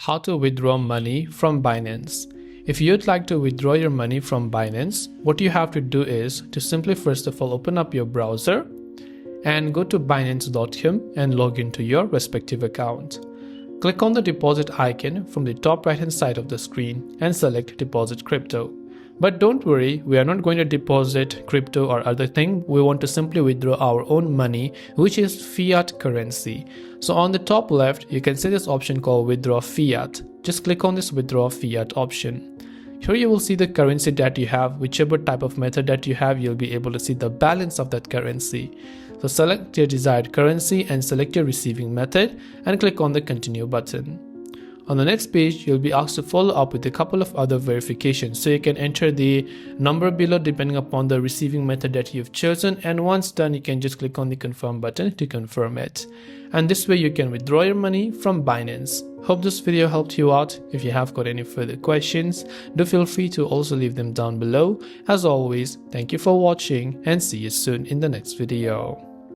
How to withdraw money from Binance. If you'd like to withdraw your money from Binance, what you have to do is to simply first of all open up your browser and go to binance.com and log into your respective account. Click on the deposit icon from the top right hand side of the screen and select deposit crypto. But don't worry, we are not going to deposit crypto or other thing. We want to simply withdraw our own money, which is fiat currency. So on the top left, you can see this option called Withdraw Fiat. Just click on this Withdraw Fiat option. Here you will see the currency that you have. Whichever type of method that you have, you'll be able to see the balance of that currency. So select your desired currency and select your receiving method and click on the continue button. On the next page, you'll be asked to follow up with a couple of other verifications. So you can enter the number below depending upon the receiving method that you've chosen, and once done, you can just click on the confirm button to confirm it. And this way you can withdraw your money from Binance. Hope this video helped you out. If you have got any further questions, do feel free to also leave them down below. As always, thank you for watching and see you soon in the next video.